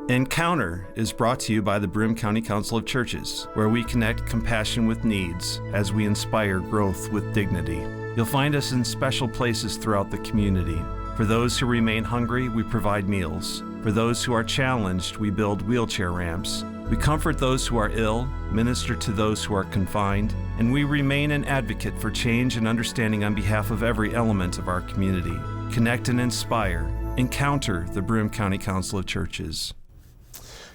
Encounter is brought to you by the Broome County Council of Churches, where we connect compassion with needs as we inspire growth with dignity. You'll find us in special places throughout the community. For those who remain hungry, we provide meals. For those who are challenged, we build wheelchair ramps. We comfort those who are ill, minister to those who are confined, and we remain an advocate for change and understanding on behalf of every element of our community. Connect and inspire. Encounter the Broome County Council of Churches.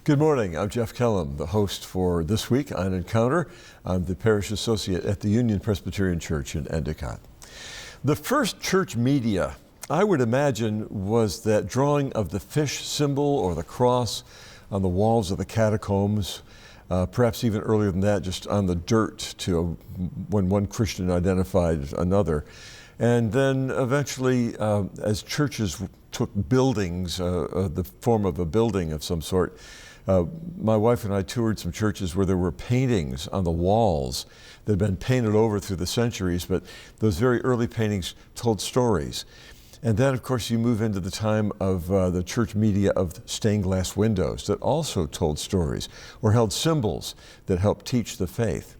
Good morning. I'm Jeff Kellam, the host for this week on Encounter. I'm the parish associate at the Union Presbyterian Church in Endicott. The first church media, I would imagine, was that drawing of the fish symbol or the cross on the walls of the catacombs, perhaps even earlier than that, just on the dirt to when one Christian identified another. And then eventually, as churches took buildings, the form of a building of some sort, my wife and I toured some churches where there were paintings on the walls that had been painted over through the centuries, but those very early paintings told stories. And then, of course, you move into the time of the church media of stained glass windows that also told stories or held symbols that helped teach the faith.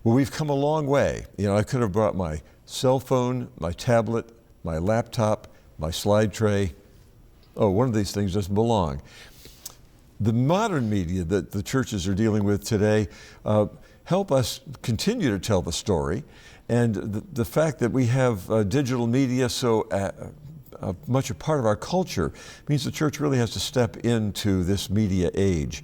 Well, we've come a long way. You know, I could have brought my cell phone, my tablet, my laptop, my slide tray. Oh, one of these things doesn't belong. The modern media that the churches are dealing with today help us continue to tell the story. And the fact that we have digital media so much a part of our culture means the church really has to step into this media age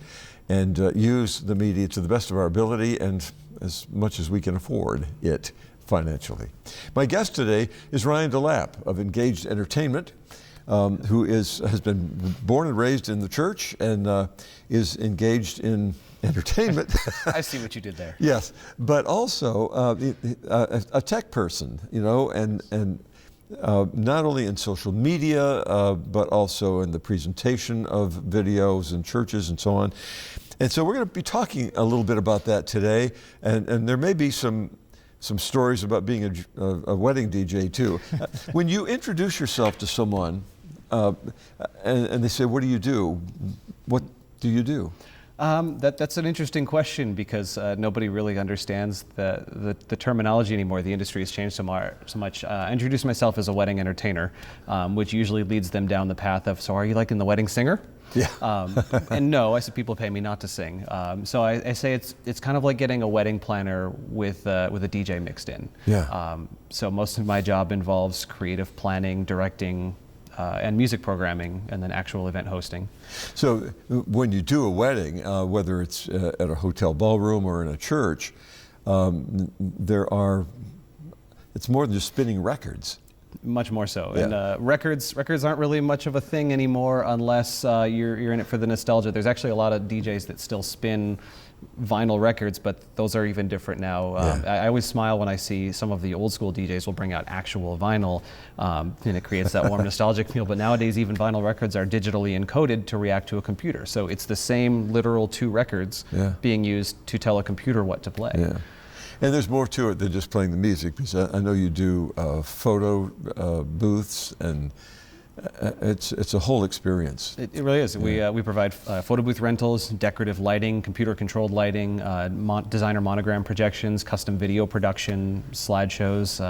and use the media to the best of our ability and as much as we can afford it financially. My guest today is Ryan DeLap of Engaged Entertainment, who has been born and raised in the church and is engaged in entertainment. I see what you did there. Yes, but also a tech person, you know, and not only in social media, but also in the presentation of videos in churches and so on. And so we're going to be talking a little bit about that today, and there may be some stories about being a wedding DJ too. When you introduce yourself to someone and they say, "What do you do?" What do you do? That's an interesting question because nobody really understands the terminology anymore. The industry has changed so much. I introduce myself as a wedding entertainer, which usually leads them down the path of, so are you like in the wedding singer? Yeah. And no, I said people pay me not to sing. So I say it's kind of like getting a wedding planner with a DJ mixed in. Yeah. So most of my job involves creative planning, directing, and music programming, and then actual event hosting. So when you do a wedding, whether it's at a hotel ballroom or in a church, it's more than just spinning records. Much more so. Yeah. And records aren't really much of a thing anymore unless you're in it for the nostalgia. There's actually a lot of DJs that still spin vinyl records, but those are even different now. I always smile when I see some of the old school DJs will bring out actual vinyl, and it creates that warm nostalgic feel. But nowadays, even vinyl records are digitally encoded to react to a computer. So it's the same literal two records being used to tell a computer what to play. Yeah. And there's more to it than just playing the music, because I know you do photo booths, and it's a whole experience. It really is. Yeah. We provide photo booth rentals, decorative lighting, computer-controlled lighting, designer monogram projections, custom video production, slideshows.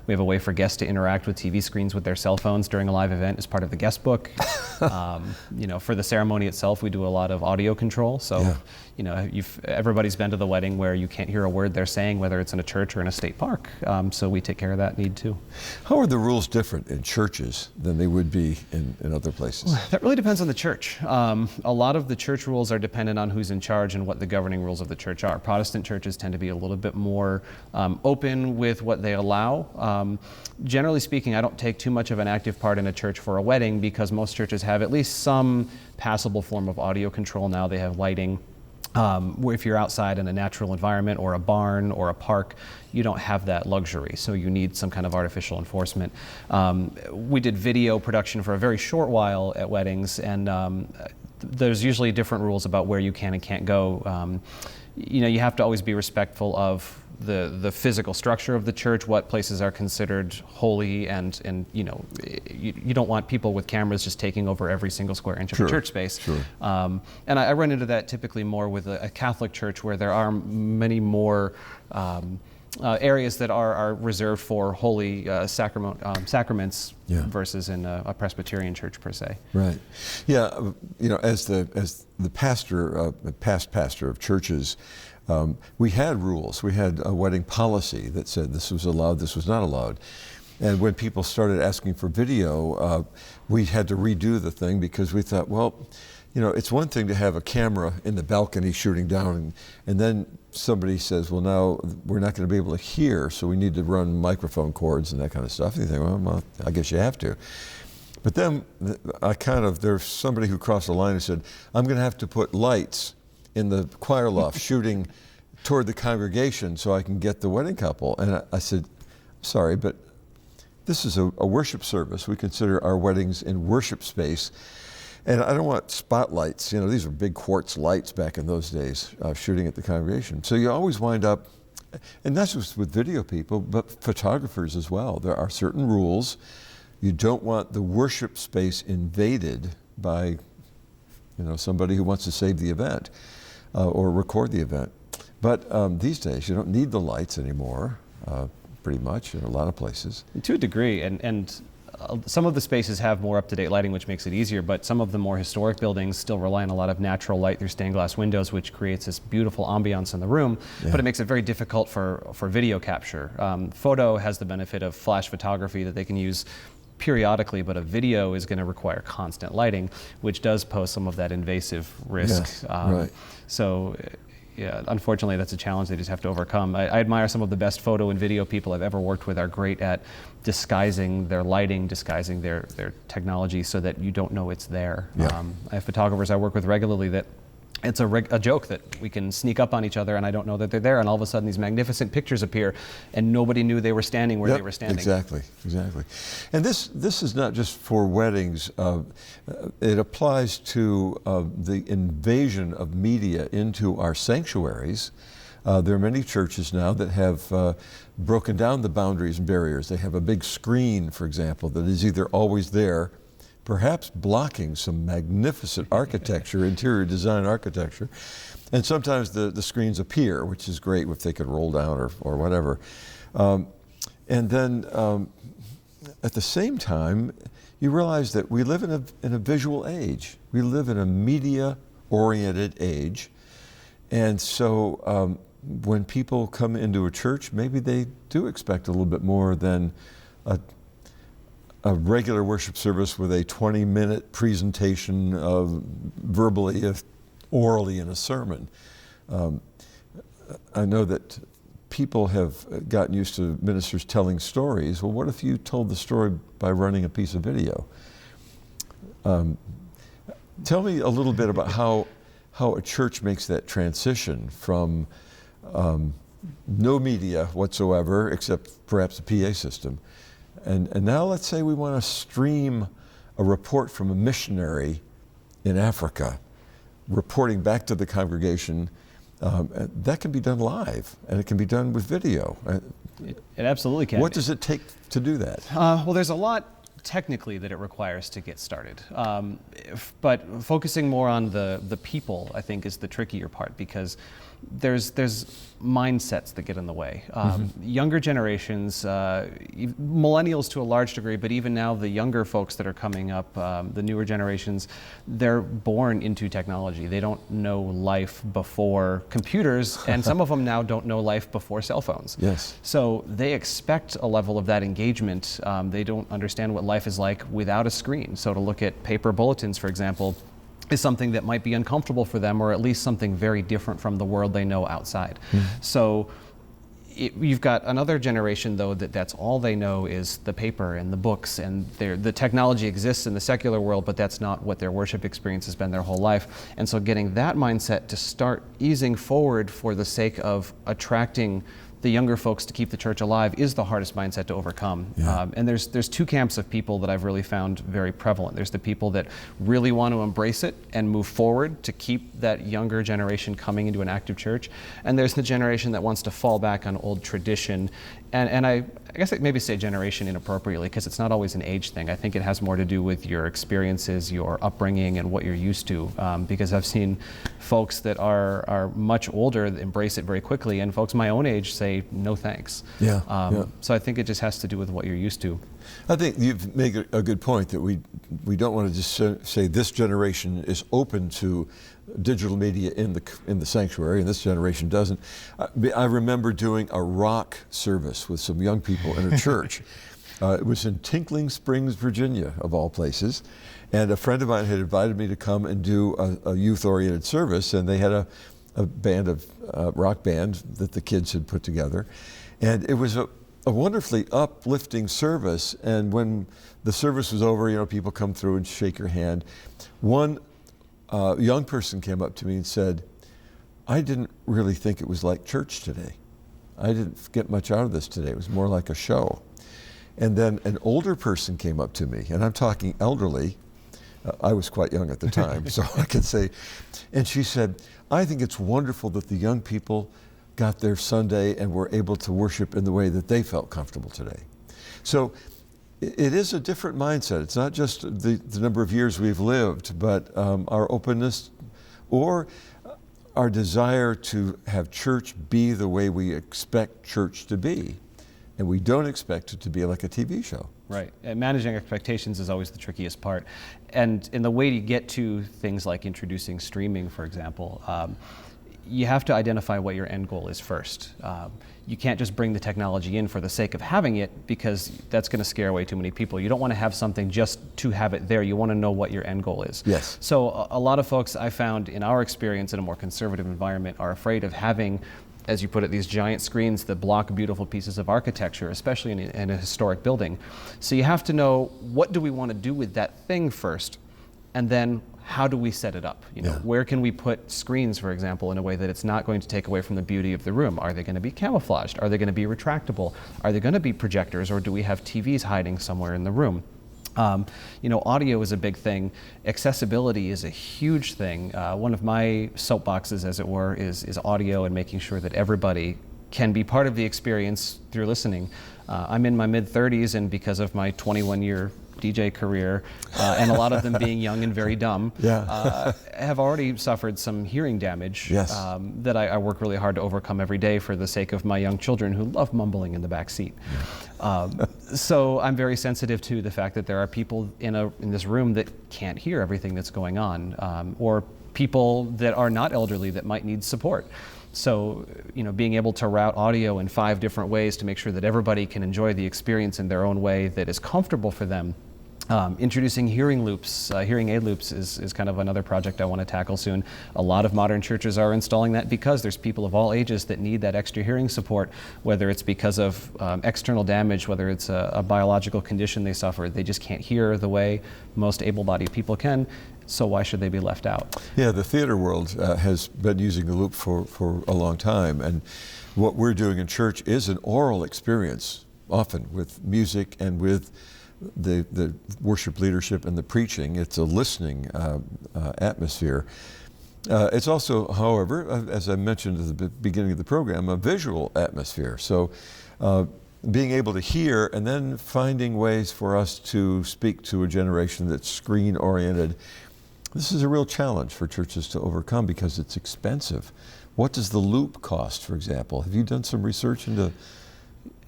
We have a way for guests to interact with TV screens with their cell phones during a live event as part of the guest book. You know, for the ceremony itself, we do a lot of audio control. So, you know, everybody's been to the wedding where you can't hear a word they're saying, whether it's in a church or in a state park. So we take care of that need too. How are the rules different in churches than they would be in other places? Well, that really depends on the church. A lot of the church rules are dependent on who's in charge and what the governing rules of the church are. Protestant churches tend to be a little bit more open with what they allow. Generally speaking, I don't take too much of an active part in a church for a wedding because most churches have at least some passable form of audio control now. They have lighting. Where if you're outside in a natural environment or a barn or a park, you don't have that luxury, so you need some kind of artificial enforcement. We did video production for a very short while at weddings, and there's usually different rules about where you can and can't go. you have to always be respectful of the physical structure of the church, what places are considered holy, and you don't want people with cameras just taking over every single square inch of the church space. Sure. And I run into that typically more with a Catholic church, where there are many more areas that are reserved for holy sacraments versus in a Presbyterian church per se. Right. Yeah. As the pastor, past pastor of churches, we had rules. We had a wedding policy that said this was allowed, this was not allowed. And when people started asking for video, we had to redo the thing, because we thought, well, it's one thing to have a camera in the balcony shooting down, and then somebody says, well, now we're not going to be able to hear, so we need to run microphone cords and that kind of stuff. And you think, well, I guess you have to. But then there's somebody who crossed the line and said, I'm going to have to put lights in the choir loft shooting toward the congregation so I can get the wedding couple. And I said, sorry, but this is a worship service. We consider our weddings in worship space. And I don't want spotlights. These were big quartz lights back in those days, shooting at the congregation. So you always wind up, and not just with video people, but photographers as well. There are certain rules. You don't want the worship space invaded by, somebody who wants to save the event or record the event. But these days, you don't need the lights anymore, pretty much, in a lot of places. To a degree, and some of the spaces have more up-to-date lighting, which makes it easier, but some of the more historic buildings still rely on a lot of natural light through stained glass windows, which creates this beautiful ambiance in the room, but it makes it very difficult for video capture. Photo has the benefit of flash photography that they can use periodically, but a video is going to require constant lighting, which does pose some of that invasive risk. Right. So, yeah, unfortunately, that's a challenge they just have to overcome. I admire some of the best photo and video people I've ever worked with are great at disguising their lighting, disguising their technology so that you don't know it's there. Yeah. I have photographers I work with regularly that it's a joke that we can sneak up on each other and I don't know that they're there, and all of a sudden these magnificent pictures appear and nobody knew they were standing where they were standing. Exactly. And this is not just for weddings. It applies to the invasion of media into our sanctuaries. There are many churches now that have broken down the boundaries and barriers. They have a big screen, for example, that is either always there, perhaps blocking some magnificent architecture, interior design architecture. And sometimes the screens appear, which is great if they could roll down or whatever. And then at the same time, you realize that we live in a visual age. We live in a media-oriented age. And so when people come into a church, maybe they do expect a little bit more than a regular worship service with a 20-minute presentation verbally, if orally, in a sermon. I know that people have gotten used to ministers telling stories. Well, what if you told the story by running a piece of video? Tell me a little bit about how a church makes that transition from no media whatsoever, except perhaps a PA system. And now let's say we want to stream a report from a missionary in Africa, reporting back to the congregation. That can be done live, and it can be done with video. It absolutely can. What does it take to do that? Well, there's a lot technically that it requires to get started. But focusing more on the people, I think, is the trickier part, because there's mindsets that get in the way. Younger generations, millennials to a large degree, but even now the younger folks that are coming up, the newer generations, they're born into technology. They don't know life before computers, and some of them now don't know life before cell phones. Yes. So they expect a level of that engagement. They don't understand what life is like without a screen. So to look at paper bulletins, for example, is something that might be uncomfortable for them, or at least something very different from the world they know outside. So you've got another generation, though, that's all they know is the paper and the books, and the technology exists in the secular world, but that's not what their worship experience has been their whole life. And so getting that mindset to start easing forward for the sake of attracting the younger folks to keep the church alive is the hardest mindset to overcome. Yeah. And there's two camps of people that I've really found very prevalent. There's the people that really want to embrace it and move forward to keep that younger generation coming into an active church. And there's the generation that wants to fall back on old tradition. And I guess I maybe say generation inappropriately, because it's not always an age thing. I think it has more to do with your experiences, your upbringing, and what you're used to. Because I've seen folks that are much older that embrace it very quickly, and folks my own age say no thanks. Yeah. So I think it just has to do with what you're used to. I think you've made a good point that we don't want to just say this generation is open to digital media in the sanctuary, and this generation doesn't. I remember doing a rock service with some young people in a church. It was in Tinkling Springs, Virginia, of all places, and a friend of mine had invited me to come and do a youth-oriented service, and they had a rock band that the kids had put together, and it was a wonderfully uplifting service. And when the service was over, people come through and shake your hand. One young person came up to me and said, "I didn't really think it was like church today. I didn't get much out of this today. It was more like a show." And then an older person came up to me, and I'm talking elderly. I was quite young at the time, so I could say, and she said, "I think it's wonderful that the young people got their Sunday and were able to worship in the way that they felt comfortable today." So it is a different mindset. It's not just the number of years we've lived, but our openness or our desire to have church be the way we expect church to be. And we don't expect it to be like a TV show. Right. And managing expectations is always the trickiest part. And in the way to get to things like introducing streaming, for example, you have to identify what your end goal is first. You can't just bring the technology in for the sake of having it, because that's going to scare away too many people. You don't want to have something just to have it there. You want to know what your end goal is. Yes. So a lot of folks I found in our experience in a more conservative environment are afraid of having, as you put it, these giant screens that block beautiful pieces of architecture, especially in a historic building. So you have to know, what do we want to do with that thing first, and then how do we set it up? Where can we put screens, for example, in a way that it's not going to take away from the beauty of the room? Are they going to be camouflaged? Are they going to be retractable? Are they going to be projectors, or do we have TVs hiding somewhere in the room? Audio is a big thing. Accessibility is a huge thing. One of my soapboxes, as it were, is audio and making sure that everybody can be part of the experience through listening. I'm in my mid-30s, and because of my 21-year DJ career, and a lot of them being young and very dumb, have already suffered some hearing damage. Yes. That I work really hard to overcome every day for the sake of my young children who love mumbling in the back seat. So I'm very sensitive to the fact that there are people in this room that can't hear everything that's going on, or people that are not elderly that might need support. So, being able to route audio in 5 different ways to make sure that everybody can enjoy the experience in their own way that is comfortable for them. Introducing hearing aid loops is kind of another project I want to tackle soon. A lot of modern churches are installing that because there's people of all ages that need that extra hearing support, whether it's because of external damage, whether it's a biological condition they suffer. They just can't hear the way most able-bodied people can. So why should they be left out? Yeah, the theater world has been using the loop for a long time, and what we're doing in church is an oral experience, often with music and with the worship leadership and the preaching. It's a listening atmosphere. It's also, however, as I mentioned at the beginning of the program, a visual atmosphere. So being able to hear and then finding ways for us to speak to a generation that's screen-oriented. This is a real challenge for churches to overcome because it's expensive. What does the loop cost, for example? Have you done some research into?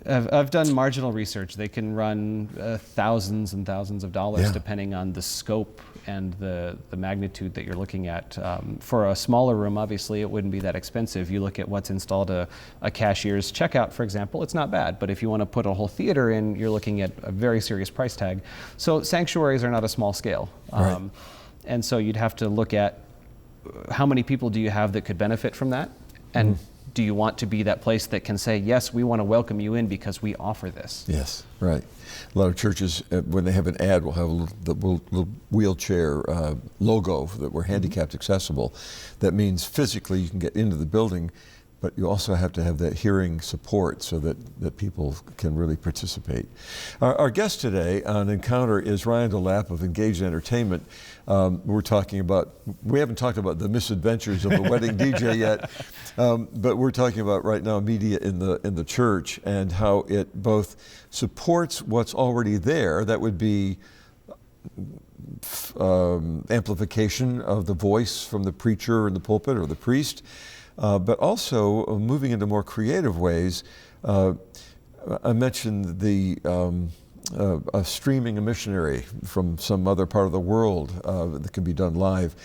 I've done marginal research. They can run thousands and thousands of dollars depending on the scope and the magnitude that you're looking at. For a smaller room, obviously, it wouldn't be that expensive. You look at what's installed a cashier's checkout, for example, it's not bad. But if you want to put a whole theater in, you're looking at a very serious price tag. So sanctuaries are not a small scale. Right. And so you'd have to look at how many people do you have that could benefit from that? And do you want to be that place that can say, yes, we want to welcome you in because we offer this? Yes, right. A lot of churches, when they have an ad, will have the little wheelchair logo that we're handicapped accessible. That means physically you can get into the building, but you also have to have that hearing support so that people can really participate. Our guest today on Encounter is Ryan DeLap of Engaged Entertainment. We haven't talked about the misadventures of the wedding DJ yet, but we're talking about right now media in the church and how it both supports what's already there. That would be amplification of the voice from the preacher in the pulpit or the priest, but also moving into more creative ways. I mentioned streaming a missionary from some other part of the world that can be done live.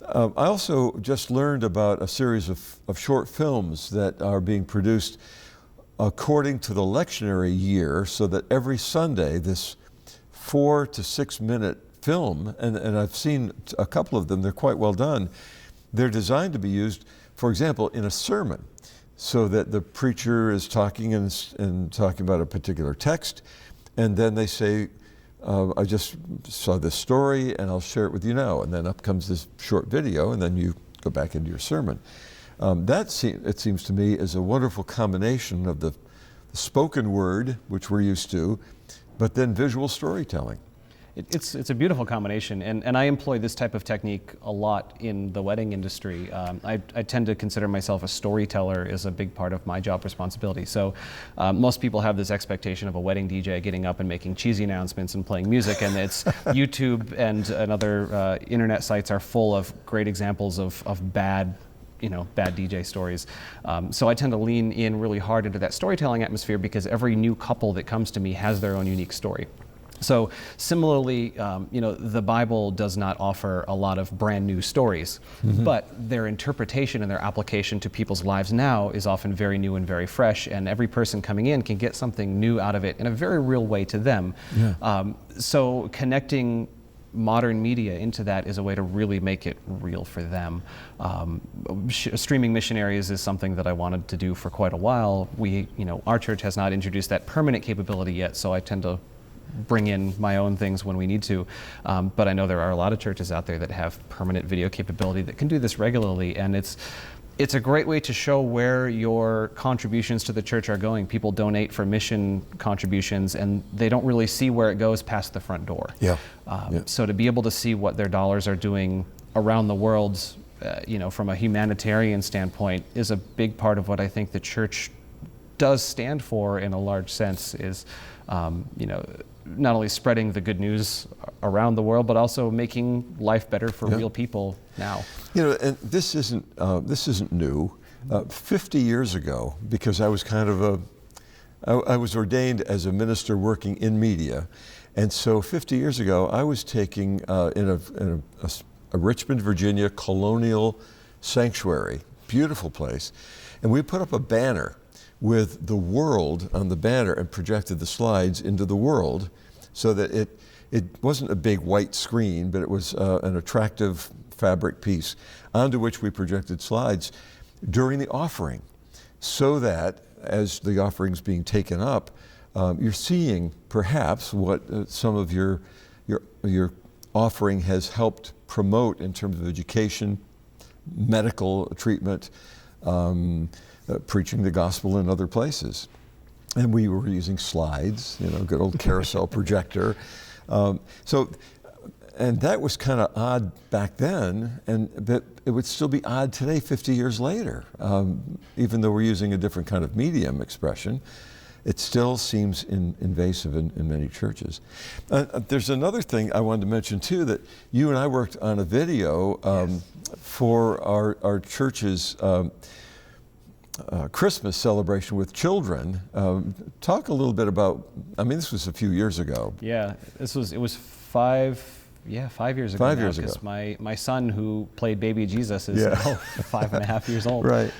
I also just learned about a series of short films that are being produced according to the lectionary year, so that every Sunday this 4 to 6 minute film, and I've seen a couple of them, they're quite well done. They're designed to be used, for example, in a sermon, so that the preacher is talking and talking about a particular text, and then they say, I just saw this story and I'll share it with you now. And then up comes this short video, and then you go back into your sermon. It seems to me, is a wonderful combination of the spoken word, which we're used to, but then visual storytelling. It's a beautiful combination, and I employ this type of technique a lot in the wedding industry. I tend to consider myself a storyteller is a big part of my job responsibility. So most people have this expectation of a wedding DJ getting up and making cheesy announcements and playing music, and it's YouTube and other internet sites are full of great examples of bad DJ stories. So I tend to lean in really hard into that storytelling atmosphere, because every new couple that comes to me has their own unique story. So similarly, the Bible does not offer a lot of brand new stories, but their interpretation and their application to people's lives now is often very new and very fresh, and every person coming in can get something new out of it in a very real way to them. Yeah. So connecting modern media into that is a way to really make it real for them. Streaming missionaries is something that I wanted to do for quite a while. Our church has not introduced that permanent capability yet, so I tend to bring in my own things when we need to. But I know there are a lot of churches out there that have permanent video capability that can do this regularly, and it's a great way to show where your contributions to the church are going. People donate for mission contributions, and they don't really see where it goes past the front door. Yeah. So to be able to see what their dollars are doing around the world, from a humanitarian standpoint, is a big part of what I think the church does stand for in a large sense, is not only spreading the good news around the world, but also making life better for real people now. And this isn't new. 50 years ago, because I was I was ordained as a minister working in media, and so 50 years ago, I was taking in a Richmond, Virginia colonial sanctuary, beautiful place, and we put up a banner with the world on the banner and projected the slides into the world, so that it wasn't a big white screen, but it was an attractive fabric piece onto which we projected slides during the offering, so that as the offering's being taken up, you're seeing perhaps what some of your offering has helped promote in terms of education, medical treatment, preaching the gospel in other places. And we were using slides, good old carousel projector. And that was kind of odd back then, but it would still be odd today, 50 years later. Even though we're using a different kind of medium expression, it still seems invasive in many churches. There's another thing I wanted to mention too, that you and I worked on a video for our church's Christmas celebration with children. Talk a little bit about, this was a few years ago. Yeah, it was 5 years ago. 5 years ago. My son, who played baby Jesus, is now 5.5 years old. Right.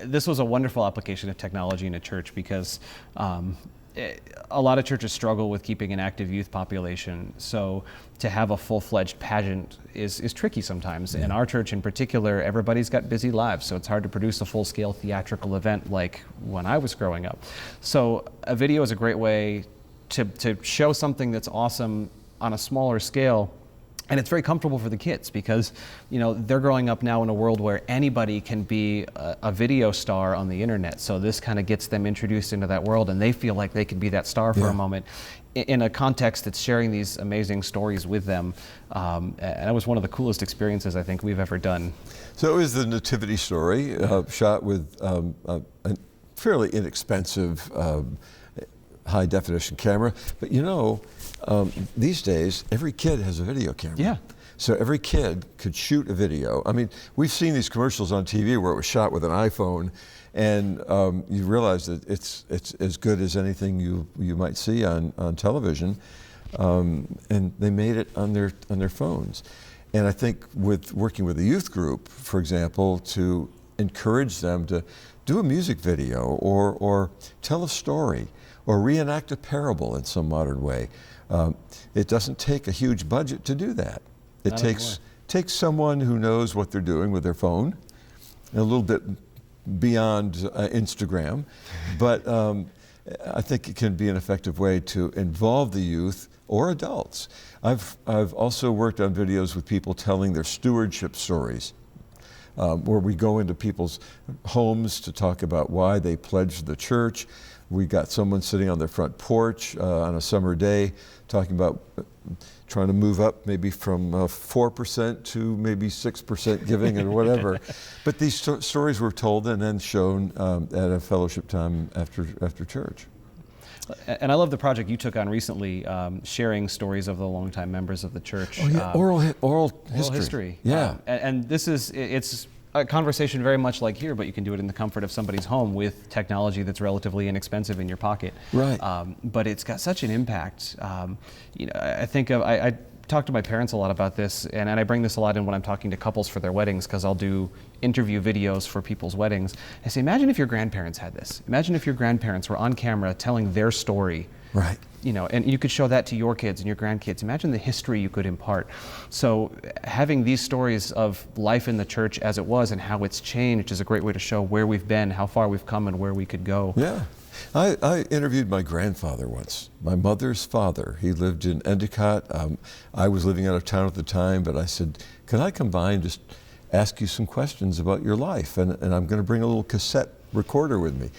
This was a wonderful application of technology in a church, because a lot of churches struggle with keeping an active youth population. So to have a full-fledged pageant is tricky sometimes. In our church in particular, everybody's got busy lives, so it's hard to produce a full-scale theatrical event like when I was growing up. So a video is a great way to show something that's awesome on a smaller scale, And it's very comfortable for the kids because, they're growing up now in a world where anybody can be a video star on the internet. So this kind of gets them introduced into that world, and they feel like they can be that star for a moment in a context that's sharing these amazing stories with them. And that was one of the coolest experiences I think we've ever done. So it was the nativity story, shot with a fairly inexpensive high definition camera. But these days, every kid has a video camera. Yeah. So every kid could shoot a video. I mean, we've seen these commercials on TV where it was shot with an iPhone, and you realize that it's as good as anything you might see on television, and they made it on their phones. And I think with working with a youth group, for example, to encourage them to do a music video or tell a story or reenact a parable in some modern way. It doesn't take a huge budget to do that. It takes someone who knows what they're doing with their phone, a little bit beyond Instagram, but I think it can be an effective way to involve the youth or adults. I've also worked on videos with people telling their stewardship stories, where we go into people's homes to talk about why they pledged the church. We got someone sitting on their front porch on a summer day talking about trying to move up maybe from 4% to maybe 6% giving or whatever. But these stories were told and then shown at a fellowship time after church. And I love the project you took on recently, sharing stories of the longtime members of the church. Oh, yeah. Oral history. Yeah. And it's a conversation very much like here, but you can do it in the comfort of somebody's home with technology that's relatively inexpensive in your pocket. Right. But it's got such an impact. I think I talk to my parents a lot about this, and I bring this a lot in when I'm talking to couples for their weddings, because I'll do interview videos for people's weddings. I say, imagine if your grandparents had this. Imagine if your grandparents were on camera telling their story. Right. And you could show that to your kids and your grandkids. Imagine the history you could impart. So having these stories of life in the church as it was and how it's changed is a great way to show where we've been, how far we've come, and where we could go. Yeah. I interviewed my grandfather once, my mother's father. He lived in Endicott. I was living out of town at the time, but I said, can I come by and just ask you some questions about your life? And I'm going to bring a little cassette recorder with me.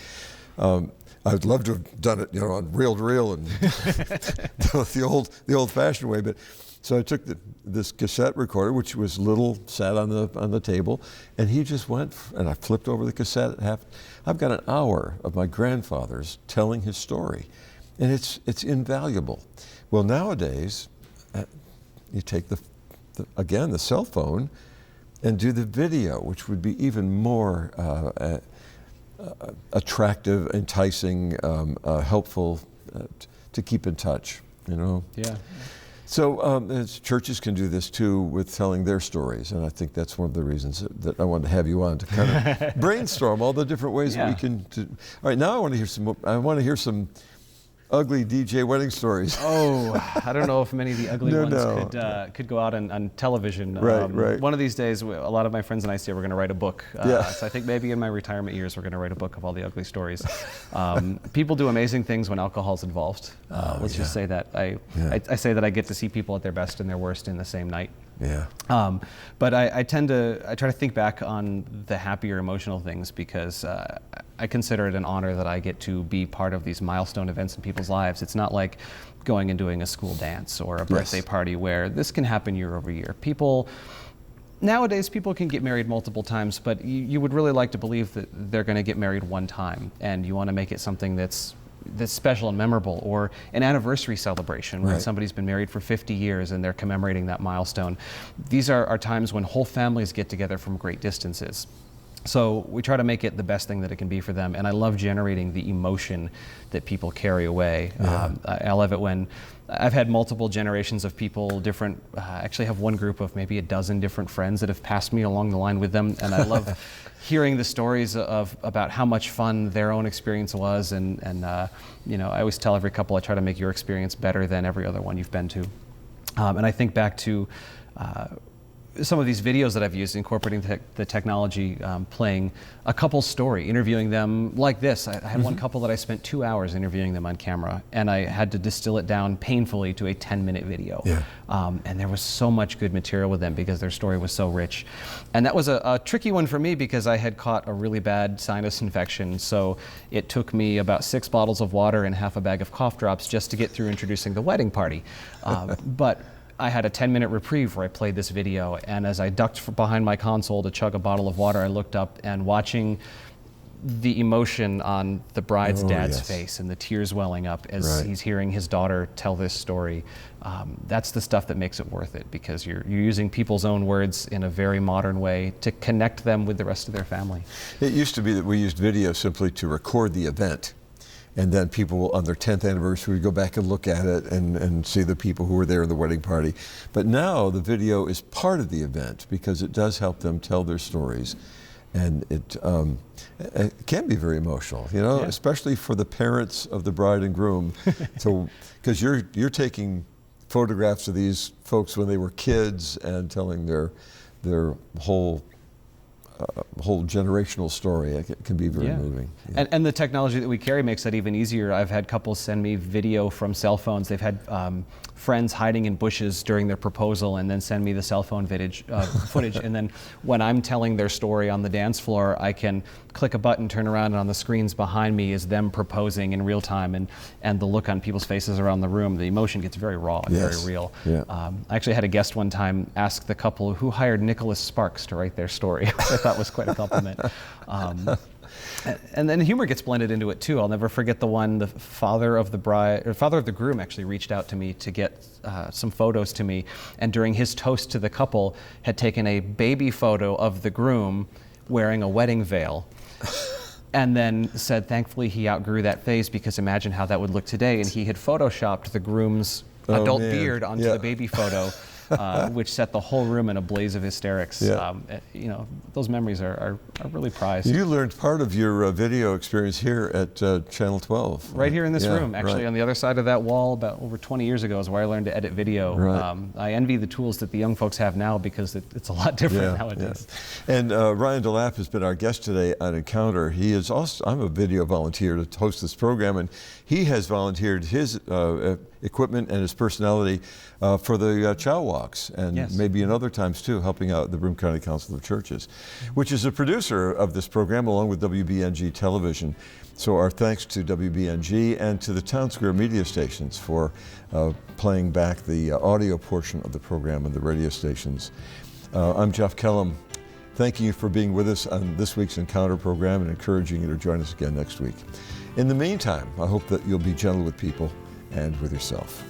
I'd love to have done it, on reel-to-reel and the old-fashioned way. But so I took this cassette recorder, which was little, sat on the table, and he just went, and I flipped over the cassette. I've got an hour of my grandfather's telling his story, and it's invaluable. Well, nowadays, you take the cell phone, and do the video, which would be even more attractive, enticing, helpful to keep in touch, Yeah. So churches can do this too with telling their stories, and I think that's one of the reasons that I wanted to have you on, to kind of brainstorm all the different ways that we can do. All right, now I want to hear some ugly DJ wedding stories. Oh, I don't know if many of the ugly ones could go out on television. Right. One of these days, a lot of my friends and I say we're going to write a book. Yeah. So I think maybe in my retirement years, we're going to write a book of all the ugly stories. People do amazing things when alcohol's involved. Let's just say that. I say that I get to see people at their best and their worst in the same night. Yeah. But I try to think back on the happier emotional things, because I consider it an honor that I get to be part of these milestone events in people's lives. It's not like going and doing a school dance or a birthday party where this can happen year over year. Nowadays, people can get married multiple times, but you would really like to believe that they're going to get married one time, and you want to make it something that's special and memorable, or an anniversary celebration when somebody's been married for 50 years and they're commemorating that milestone. These are times when whole families get together from great distances. So we try to make it the best thing that it can be for them, and I love generating the emotion that people carry away. I love it when I've had multiple generations of people, different, I actually have one group of maybe a dozen different friends that have passed me along the line with them, and I love hearing the stories about how much fun their own experience was, and I always tell every couple, I try to make your experience better than every other one you've been to. And I think back to some of these videos that I've used, incorporating the technology, playing a couple's story, interviewing them like this. I had one couple that I spent 2 hours interviewing them on camera, and I had to distill it down painfully to a 10-minute video. Yeah. And there was so much good material with them because their story was so rich. And that was a tricky one for me because I had caught a really bad sinus infection. So it took me about 6 bottles of water and half a bag of cough drops just to get through introducing the wedding party. But I had a 10-minute reprieve where I played this video, and as I ducked behind my console to chug a bottle of water, I looked up, and watching the emotion on the bride's dad's face and the tears welling up as he's hearing his daughter tell this story, that's the stuff that makes it worth it, because you're using people's own words in a very modern way to connect them with the rest of their family. It used to be that we used video simply to record the event. And then people on their 10th anniversary would go back and look at it and see the people who were there in the wedding party. But now the video is part of the event because it does help them tell their stories. And it can be very emotional, you know, especially for the parents of the bride and groom. So, because you're taking photographs of these folks when they were kids and telling their whole generational story. It can be very moving. Yeah. And the technology that we carry makes that even easier. I've had couples send me video from cell phones. They've had friends hiding in bushes during their proposal and then send me the cell phone footage. And then when I'm telling their story on the dance floor, I can click a button, turn around, and on the screens behind me is them proposing in real time, and the look on people's faces around the room. The emotion gets very raw and very real. Yeah. I actually had a guest one time ask the couple who hired Nicholas Sparks to write their story, which I thought was quite a compliment. And then humor gets blended into it too. I'll never forget the father of the groom actually reached out to me to get some photos to me, and during his toast to the couple had taken a baby photo of the groom wearing a wedding veil. And then said, thankfully he outgrew that phase, because imagine how that would look today. And he had photoshopped the groom's adult beard onto the baby photo, which set the whole room in a blaze of hysterics. Yeah. You know, those memories are really prized. You learned part of your video experience here at Channel 12. Right here in this room, actually on the other side of that wall, about over 20 years ago is where I learned to edit video. Right. I envy the tools that the young folks have now, because it's a lot different nowadays. Yeah. And Ryan DeLap has been our guest today on Encounter. He is also, I'm a video volunteer to host this program, and he has volunteered his equipment and his personality for the Chow Walks, and maybe in other times too, helping out the Broome County Council of Churches, which is a producer of this program along with WBNG Television. So our thanks to WBNG and to the Town Square media stations for playing back the audio portion of the program on the radio stations. I'm Jeff Kellam. Thanking you for being with us on this week's Encounter program, and encouraging you to join us again next week. In the meantime, I hope that you'll be gentle with people and with yourself.